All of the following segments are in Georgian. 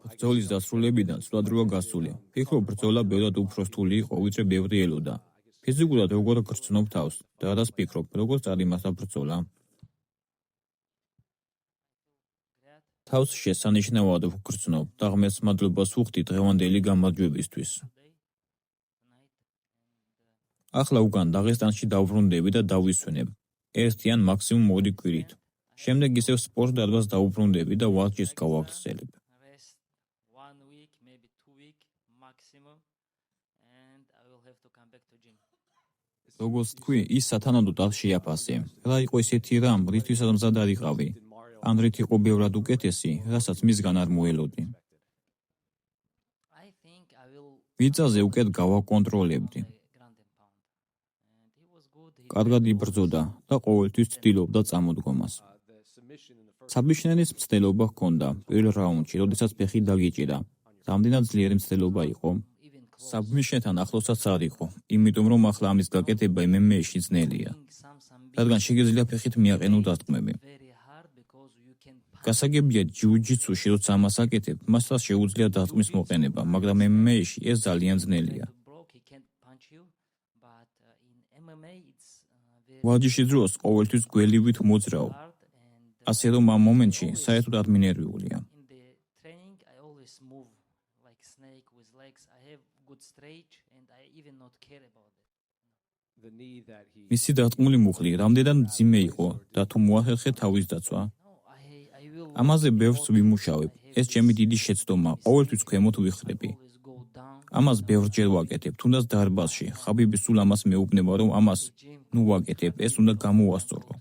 ბრძოლის დასრულებიდან ცუდად როა გასული. ფიქრობ, ბრძოლა ბევრად უფრო რთული იყო, ვიდრე ბევრი ელოდა. ფიზიკურად როგორ გრძნობ თავს და რას ფიქრობ, როგორ წარიმართა ბრძოლა? თავს შესანიშნავად ვგრძნობ და ღმერთს მადლობას ვუხდი დღევანდელი გამარჯვებისთვის. ახლა უკან დაღესტანში დავბრუნდები და დავისვენებ. ერთი ან მაქსიმუმ 2 კვირით. შემდეგ ისევ სპორტ დარბაზს დავუბრუნდები და ვარჯიშს გავაგრძელებ. როგორც თქვი, ის სათანადოდ არ შეაფასე. რა იყო ისეთი რამ, რითვისაც მზად არ იყავი? ან რით იყო ბევრად უკეთესი, რასაც მისგან არ მოელოდი? მიწაზე უკეთ გავაკონტროლებდი. კარგად იბრძოდა და ყოველთვის ცდილობდა წამოდგომას. საბიშნენის მცდელობა ჰქონდა პირველ რაუნდში, როდესაც ფეხი დაგიჭირა. რამდენად ძლიერი მცდელობა იყო? საბმიშნეთან ახლოსაც არ იყო, იმიტომ რომ ახლა ამის გაკეთება MMA-ში ძნელია, რადგან შეგიძლია ფეხით მიაყენო დარტყმები. გასაგებია ჯიუ-ჯიტსუში, როცა ამას აკეთებ, მასთან შეუძლია დარტყმის მოყენება, მაგრამ MMA-ში ეს ძალიან ძნელია. ვარჯიშის დროს ყოველთვის გველივით მოძრაობ, ასე რომ ამ მომენტში საერთოდ არ მინერვიულია. მისი დარტყმული მუხლი რამდენად მძიმე იყო და თუ მოახერხე თავის დაცვა? ამაზე ბევრს ვიმუშავებ, ეს ჩემი დიდი შეცდომა, ყოველთვის ქვემოთ ვიხრები. ამას ბევრჯერ ვაკეთებ, თუნდაც დარბაზში, ხაბიბი სულ ამას მეუბნება, რომ ამას ნუ ვაკეთებ, ეს უნდა გამოვასწორო.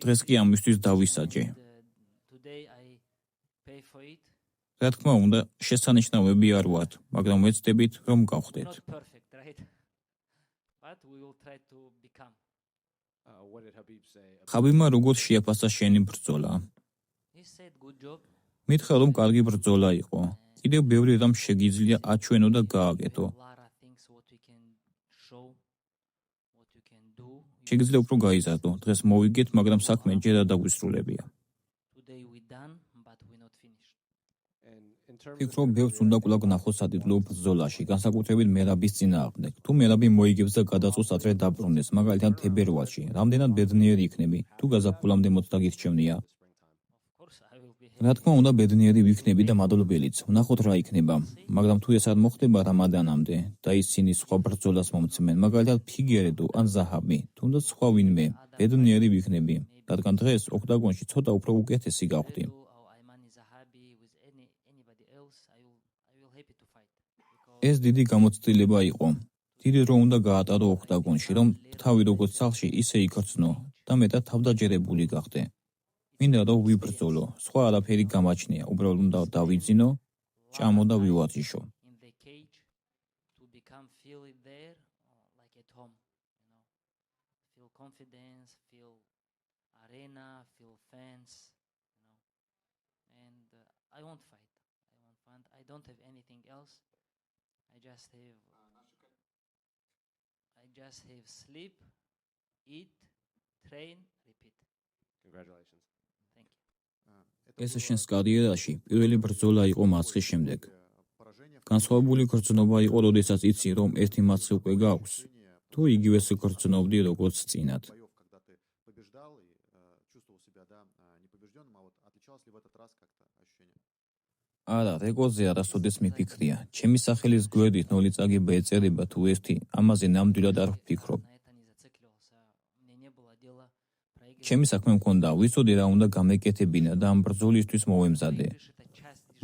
დღეს კი ამისთვის დავისაჯე. რა თქმა უნდა, შესანიშნავები არ ვართ, მაგრამ ვეცდებით, რომ გავხდეთ. ხაბიბმა როგორ შეაფასა შენი ბრძოლა? მითხრა, რომ კარგი ბრძოლა იყო. კიდევ ბევრი რამ შეგიძლია აჩვენო და გააკეთო. შეგიძლია უფრო გაიზარდო. დღეს მოვიგეთ, მაგრამ საქმე ჯერ არ დაგვისრულებია. ფიქრობ, ბევრს უნდა კვლავ ვნახოთ სადიდლო ბრძოლაში, განსაკუთრებით მერაბის წინააღმდეგ. თუ მერაბი მოიგებს და გადაწყვეტს ადრე დაბრუნდეს, მაგალითად თებერვალში, რამდენად ბედნიერი იქნები, თუ გაზაფხულამდე მოწდა გირჩევნია? რა თქმა უნდა, ბედნიერი ვიქნები და მადლობელიც. ვნახოთ რა იქნება, მაგრამ თუ ეს არ მოხდება რამადანამდე და ისინი სხვა ბრძოლას მომცემენ, მაგალითად ფიგერედო ან ზაჰაბი, თუნდაც სხვა ვინმე, ბედნიერი ვიქნები, რადგან დღეს ოქტაგონში ცოტა უფრო უკეთესი გავხდი. ეს დიდი გამოცდილება იყო. დიდი დრო უნდა გაატარო ოქტაგონში, რომ თავი როგორც სახლში, ისე იქრძნო და მეტად თავდაჯერებული გახდე. მინდა რომ ვიბრძოლო, სხვა არაფერი გამაჩნია, უბრალოდ უნდა დავიძინო, ჭამო და ვივარჯიშო. ეს შენს კარიერაში პირველი ბრძოლა იყო მარცხის შემდეგ. განსხვავებული გრძნობა იყო, როდესაც იცი, რომ ერთი მარცხი უკვე გაქვს, თუ იგივეს გრძნობდი, როგორც წინათ. არა, რეკორდზე არასოდეს მიფიქრია. ჩემი სახელის გვერდით 0 წაგება ეწერება თუ 1, ამაზე ნამდვილად არ ვფიქრობ. ჩემი საქმე მქონდა, ვიცოდი რა უნდა გამეკეთებინა და ამ ბრძოლისთვის მოვემზადე.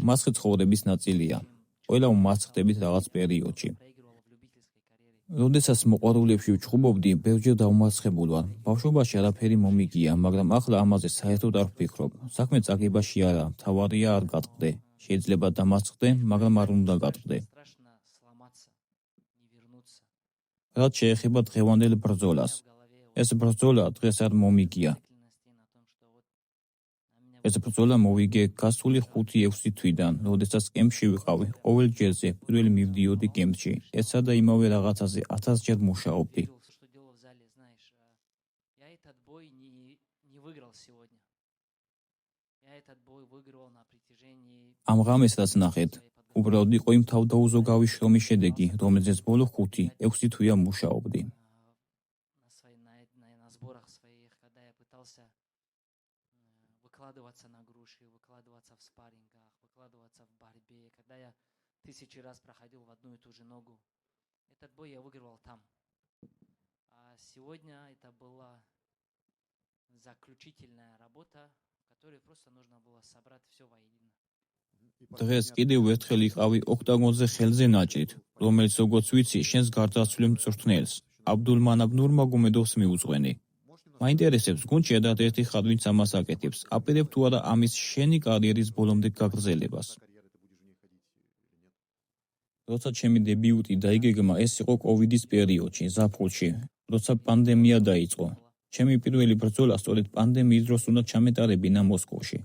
მარცხი ცხოვრების ნაწილია. ყველა ვმარცხდებით რაღაც პერიოდში. როდესაც მოყვარულებში ვჩხუბობდი, ბევრჯერ დავმარცხებულ ვარ. ბავშვობაში არაფერი მომიგია, მაგრამ ახლა ამაზე საერთოდ არ ვფიქრობ. საქმე წაგებაში არა, მთავარია არ გატყდე. შეიძლება დამარცხდე, მაგრამ არ უნდა გატყდე. რაც შეეხება დღევანდელ ბრძოლას. ეს ბრძოლა დღეს არ მომიგია. ეს ბრძოლა მოვიგე გასული 5-6 თვიდან, როდესაც კემპში ვიყავი, ყოველ ჯერზე პირველი მივდიოდი კემპში, ესა და იმავე რაღაცაზე 1000 ჯერ მუშაობდი. ამ ღამეს რაც ნახეთ, უბრალოდ იყო იმ თავდაუზოგავი შრომის შედეგი, რომელზეც ბოლო 5-6 თვეა მუშაობდი. Выкладываться на груши, выкладываться в спаррингах, выкладываться в борьбе, когда я 1000 раз проходил в одну и ту же ногу. Этот бой я выигрывал там. А сегодня это была заключительная работа, в которой просто нужно было собрать все воедино. დღეს კიდევ ერთხელ იყავი ოქტაგონზე ხელზე ნაჭრით, რომელიც როგორც ვიცი, შენს გარდაცვლილ მწვრთნელს, აბდულმანაბ ნურმაგომედოვს მიუძღვენი. მაინტერესებს, გუნდში ერთ-ერთი ხარ, ვინც ამას აკეთებს, აპირებ თუ არა ამის შენი კარიერის ბოლომდე გაგრძელებას. როცა ჩემი დებიუტი დაიგეგმა, ეს იყო კოვიდის პერიოდში, ზაფხულში, როცა პანდემია დაიწყო. ჩემი პირველი ბრძოლა სწორედ პანდემიის დროს უნდა ჩამეტარებინა მოსკოვში.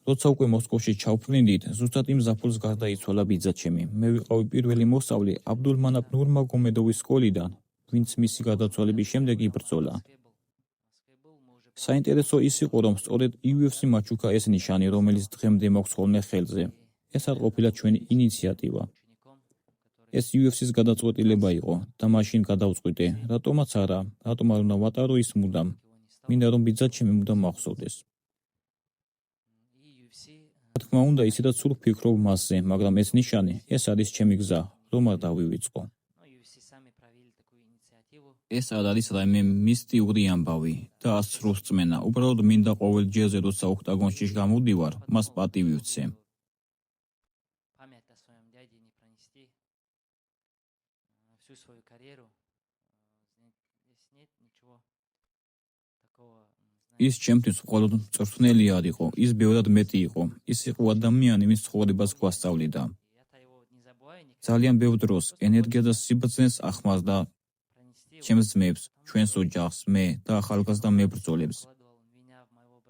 როცა უკვე მოსკოვში ჩავფრინდით, ზუსტად იმ ზაფხულს გარდაიცვალა ბიძაჩემი. მე ვიყავი პირველი მოსწავლე აბდულმანაბ ნურმაგომედოვის სკოლიდან, ვინც მისი გარდაცვალების შემდეგ იბრძოლა. საინტერესო ის იყო, რომ სწორედ UFC მაჩუკა ეს ნიშანი, რომელიც დღემდე მაქვს ხოლმე ხელზე. ეს არ ყოფილა ჩვენი ინიციატივა. ეს UFC-ს გადაწყვეტილება იყო და მაშინ გადავწყვიტე, რატომაც არა, რატომ არ უნდა ვატარო ის მუდამ. მინდა რომ ბიძაჩემი მუდამ მახსოვდეს. რა თქმა უნდა, ისედაც სულ ვფიქრობ მასზე, მაგრამ ეს ნიშანი, ეს არის ჩემი გზა, რომ არ დავივიწყო. ეს არ არის რაიმე მისტიური ამბავი და ასრულს წმენა. უბრალოდ მინდა ყოველ ჯერზე, როცა ოქტაგონში გამოდივარ, მას პატივი ვცე. ის ჩემთვის მხოლოდ მწვრთნელი არ იყო, ის ბევრად მეტი იყო. ის იყო ადამიანი, ვინც ცხოვრებას გვასწავლიდა. ძალიან ბევრ დროს ენერგია და სიბრძნეს ახმარდა ჩემს ძმებს, ჩვენს ოჯახს, მე და ახალგაზრდა მებრძოლებს.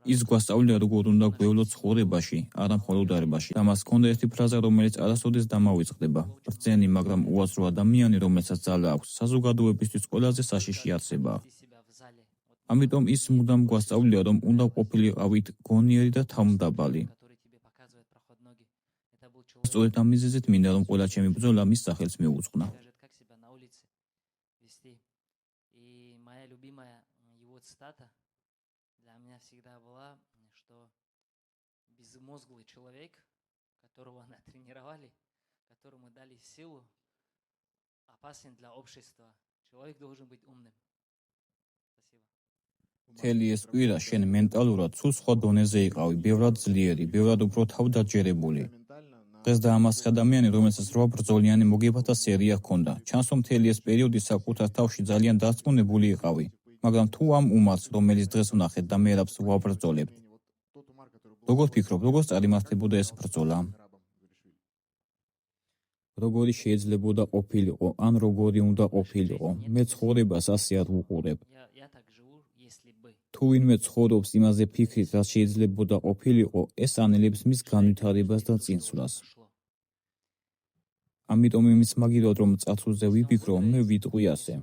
ის გვასწავლიდა, როგორ უნდა გვევლოთ ცხოვრებაში, არა მხოლოდ დარბაზში. და მას ჰქონდა ერთი ფრაზა, რომელიც არასოდეს დამავიწყდება. ბრძენი, მაგრამ უაზრო ადამიანი, რომელსაც ძალა აქვს, საზოგადოებისთვის ყველაზე საშიში არსებაა. ამიტომ ის მუდამ გვასწავლიდა, რომ უნდა ყოფილიყავით გონიერი და თავმდაბალი. სწორედ ამ მიზეზით მინდა, რომ ყველა ჩემი ბრძოლა მის სახელს მიუძღვნა. Безмозглый человек, которого натренировали, которому дали силу, опасен для общества. Человек должен быть умным. მთელი ეს კვირა შენ მენტალურად სულ სხვა დონეზე იყავი, ბევრად ძლიერი, ბევრად უფრო თავდაჯერებული. დღეს დაამარცხე ადამიანი, რომელსაც 8 ბრძოლიანი მოგებათა სერია ჰქონდა. ჩანს, რომ მთელი ეს პერიოდი საკუთარ თავში ძალიან დარწმუნებული იყავი, მაგრამ თუ ამ უმარს, რომელიც დღეს ვნახეთ და მერაბს ვაბრძოლებთ, როგორ ფიქრობ, როგორ წარიმართებოდა ეს ბრძოლა? როგორი შეიძლებოდა ყოფილიყო, ან როგორი უნდა ყოფილიყო? მე ცხოვრებას ასე არ ვუყურებ. თუ ვინმე ცხოვრობს იმაზე ფიქრით, რაც შეიძლებოდა ყოფილიყო, ეს ანელებს მის განვითარებას და წინსვლას. ამიტომ იმის მაგივრად რომ წარსულზე ვიფიქრო, მე ვიტყვი ასე.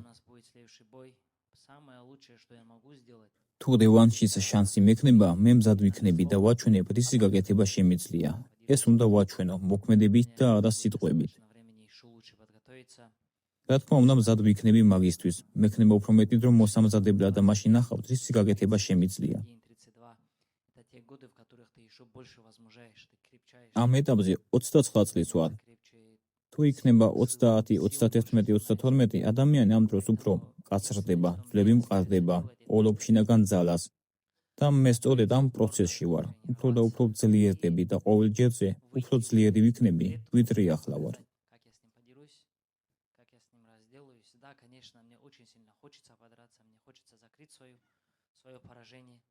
თუ რევანშის შანსი მექნება, მე მზად ვიქნები და ვაჩვენებ, რისი გაკეთება შემიძლია. ეს უნდა ვაჩვენო მოქმედებით და არა სიტყვებით. რა თქმა უნდა, მზად ვიქნები მაგისთვის. მექნება უფრო მეტი დრო მოსამზადებლად და მაშინ ნახავთ, რისი გაკეთება შემიძლია. ამ ეტაპზე 29 წლის ვარ. თუ იქნება 30, 31, 32, ადამიანი ამ დროს უფრო კაცრდება, ძვლები მყარდება, პოლობ შინაგან ძალას. და მე სწორედ ამ პროცესში ვარ. უფრო და უფრო ძლიერდები და ყოველ ჯერზე უფრო ძლიერი ვიქნები, ვიდრე ახლა ვარ. Конечно, мне очень сильно хочется подраться, мне хочется закрыть свое поражение.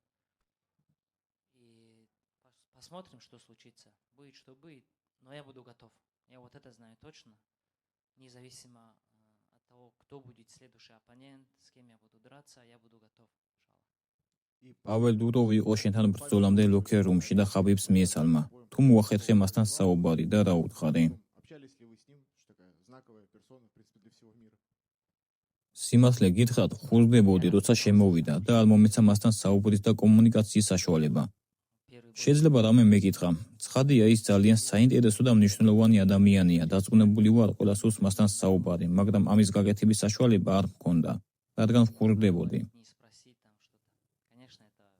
И посмотрим, что случится. Будет, что будет, но я буду готов. Я вот это знаю точно. Независимо от того, кто будет следующий оппонент, с кем я буду драться, я буду готов. პაվել დუროვი იყო შენთან ბრძოლამდე ლოკერ-რუმში და ხაბიბს მიესალმა. თუ მოახერხე მასთან საუბარი და რა უთხარი? სიმართლე გითხრათ, ხურდებოდი, როცა შემოვიდა და არ მომეცა მასთან საუბრის და კომუნიკაციის საშუალება. შეიძლება რამე მეკითხა. ცხადია, ის ძალიან საინტერესო და მნიშვნელოვანი ადამიანია. დარწმუნებული ვარ, ყველა სურს მასთან საუბარი, მაგრამ ამის გაკეთების საშუალება არ მქონდა, რადგან ვხურდებოდი.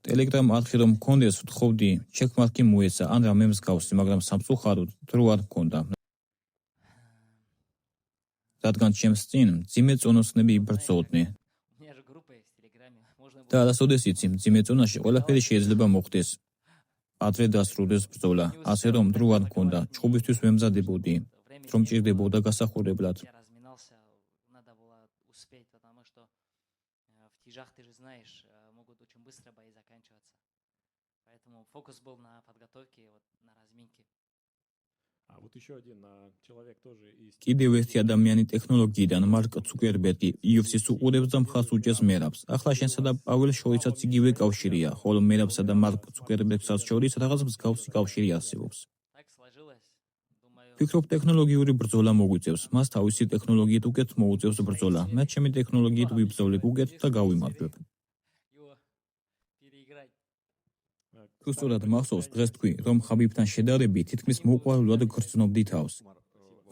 Telegram არხი რომ მქონდეს, ვთხოვდი, ჩეკმარკი მოეცა, ან რამე მსგავსი, მაგრამ სამწუხაროდ დრო არ მქონდა. რადგან ჩემს წინ მძიმე წონოსნები იბრძოდნენ. და არასოდეს იცი, მძიმე წონაში ყველაფერი შეიძლება მოხდეს. ადრე დასრულდეს ბრძოლა, ასე რომ დრო არ მქონდა, ჭუბისთვის ვემზადებოდი, რომ ჭირდებოდა გასახურებლად. Фокус был на подготовке, вот на разминке. А вот еще один человек тоже из... კიდევ ერთი ადამიანი ტექნოლოგიიდან, მარკ ცუკერბერგი, UFC-ს უყურებს და მხარს უჭერს მერაბს. ახლა შენსა და პაველ შორისაც იგივე კავშირია, ხოლო მერაბსა და მარკ ცუკერბერგსაც შორის რაღაც მსგავსი კავშირი არსებობს. Так сложилось. Думаю, ფიქრობ, ტექნოლოგიური ბრძოლა მოგვიწევს. მას თავისი ტექნოლოგიით უკეთ მოუწევს ბრძოლა. მე ჩემი ტექნოლოგიით ვიბრძოლებ უკეთ და გავიმარჯვებ. его переиграть. თუ სწორად მახსოვს, დღეს თქვი, რომ ხაბიბთან შედარებით თითქმის მოყვარულად გრძნობდი თავს.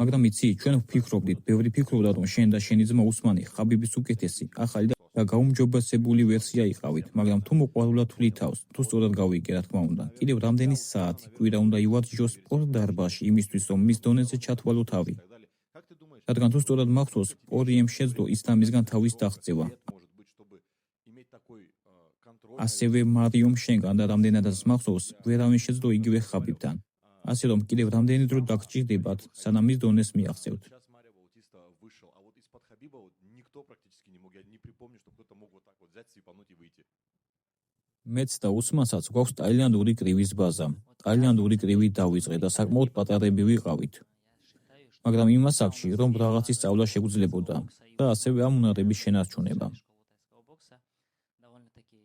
მაგრამ იცი, ჩვენ ვფიქრობდით, ბევრი ფიქრობდა, რომ შენ და შენი ძმა უსმანი ხაბიბის უკეთესი, ახალი და გაუმჯობესებული ვერსია იყავით, მაგრამ თუ მოყვარულად თვლი თავს, თუ სწორად გავიგე, რა თქმა უნდა, კიდევ რამდენი საათი კვირა უნდა ივარჯიშო სპორტ დარბაზში იმისთვის, რომ მის დონეზე ჩათვალო თავი. რადგან თუ სწორად მახსოვს, პორიემ შეძლო ისლამისგან თავის დაღწევა. ასევე მარიომ შენგან და რამდენადაც მახსოვს, ვერავინ შეძლო იგივე ხაბიბთან. ასე რომ კიდევ რამდენი დრო დაგჭირდებათ, სანამ მის დონეს მიაღწევთ. Сейчас Мария Баутиста вышел, а вот из-под Хабиба вот никто практически не мог. Я не припомню, что кто-то мог вот так вот взять, сипануть и выйти. მეც და უსმანსაც გვაქვს ტაილანდური კრივის ბაზა. ტაილანდური კრივი დავიწყე და საკმაოდ პატარები ვიყავით. Я считаю, что მაგრამ იმ ასაკში, რომ რაღაცის სწავლა შეგვიძლებოდა და ასევე ამ უნარების შენარჩუნება. школа бокса довольно-таки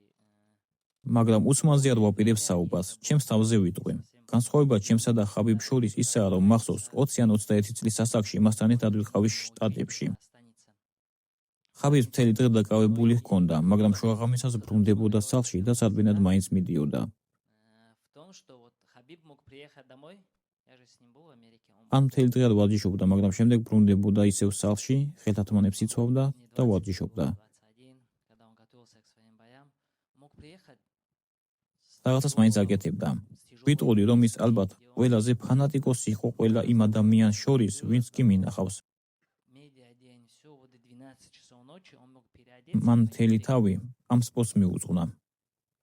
მაგრამ უსმანზე არ ვაპირებ საუბარს, ჩემს თავზე ვიტყვი. განსხვავება ჩემსა და ხაბიბ შორის ისაა, რომ მახსოვს 20 ან 21 წლის ასაკში მასთან ერთად ვიყავი შტატებში. останется. ხაბიბს მთელი დღე დაკავებული ჰქონდა, მაგრამ შუაღამისას ბრუნდებოდა სახლში და სარბინად მაინც მიდიოდა. В том, что вот Хабиб мог приехать домой, я же с ним был в Америке, он ან მთელი დღე არ ვარჯიშობდა, მაგრამ შემდეგ ბრუნდებოდა ისევ სახლში, ხელთათმანებს იცვავდა და ვარჯიშობდა. 21, когда он готовился к своим боям, мог приехать с რაღაცას მაინც აკეთებდა. ვიტყოდი, რომ ის ალბათ ყველაზე ფანატიკოსი იყო ყველა იმ ადამიანს შორის, ვინც კი მინახავს. медиа день, все, вот до 12 часов ночи он мог переодеться. მან მთელი თავი ამ სპორტს მიუძღვნა.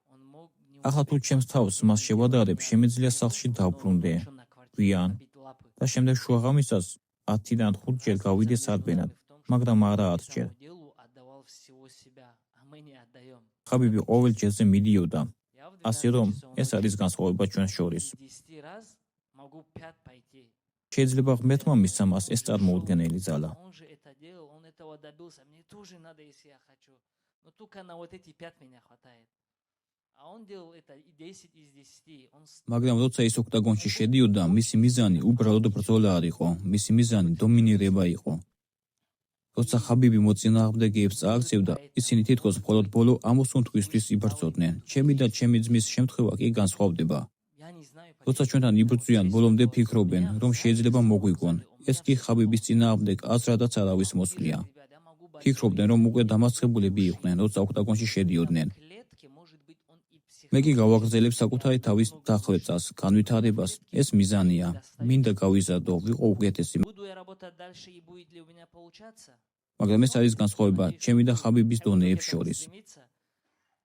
Он мог не ახლა თუ ჩემს თავს მას შევადარებ, შემიძლია სახლში დავბრუნდე ночью на квартире გვიან набить лапы. და შემდეგ შუაღამისას 10-დან 5 ჯერ გავიდე სარბენად, მაგრამ არა 10 ჯერ. Этому делу отдавал всего себя, а мы не отдаем. ხაბიბი ყოველ ჯერზე მიდიოდა. Я в ასე 12 რომ, часов ეს ночи არის განსხვავება ჩვენს შორის. 10 раз могу 5 пойти. შეიძლება ღმერთმა მისცა მას ეს წარმოუდგენელი ძალა. Он же это делал, он этого добился. Мне тоже надо, если я хочу. Но только на вот эти 5 меня хватает. А он делал это и 10 из 10. Он მაგრამ როცა ის ოქტაგონში შედიოდა, მისი მიზანი უბრალოდ ბრძოლა არ იყო, მისი მიზანი დომინირება იყო. როცა ხაბიბი მოწინააღმდეგეებს წააქცევდა, ისინი თითქოს მხოლოდ ბოლო ამოსუნთქვისთვის იბრძოდნენ. ჩემი და ჩემი ძმის შემთხვევა კი განსხვავდება. я не знаю, როცა ჩვენთან იბრძვიან, ბოლომდე ფიქრობენ, რომ შეიძლება მოგვიგონ. ეს კი ხაბიბის წინააღმდეგ აზრადაც არავის მოსვლია. ფიქრობდნენ, რომ უკვე დამარცხებულები იყვნენ, როცა ოქტაგონში შედიოდნენ. მე კი გავაგრძელებ საკუთარი თავის დახვეწას, განვითარებას. ეს მიზანია. მინდა გავიზარდო, ვიყო უკეთესი. Буду я работать дальше и будет ли у меня получаться? მაგრამ ეს არის განსხვავება ჩემი და ხაბიბის დონეებს შორის.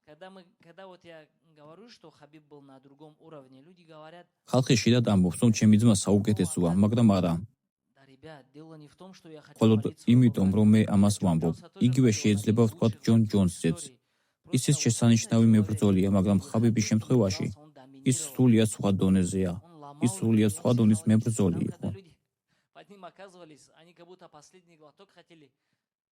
Когда вот я говорю, что Хабиб был на другом уровне, люди говорят, ხალხი შედათ ამბობს, რომ ჩემი ძმა საუკეთესოა, მაგრამ არა. да, ребят, дело не в том, что я хочу მხოლოდ хвалить своего იმიტომ, брата. რომ მე ამას ვამბობ. იგივე შეიძლება ვთქვათ ჯონ ჯონსზეც. ისიც შესანიშნავი მებრძოლია, მაგრამ ხაბიბის შემთხვევაში ის სრულიად სხვა დონეზეა. ის სრულიად სხვა დონის მებრძოლი იყო. Под ним оказывались, они как будто последний глоток хотели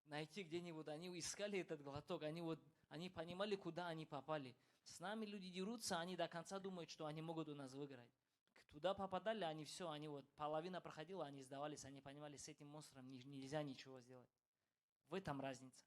найти где-нибудь, они искали этот глоток, они понимали, куда они попали. С нами люди дерутся, они до конца думают, что они могут у нас выиграть. Туда попадали, они все, они вот половина проходила, они сдавались, они понимали, с этим монстром нельзя ничего сделать. В этом разница.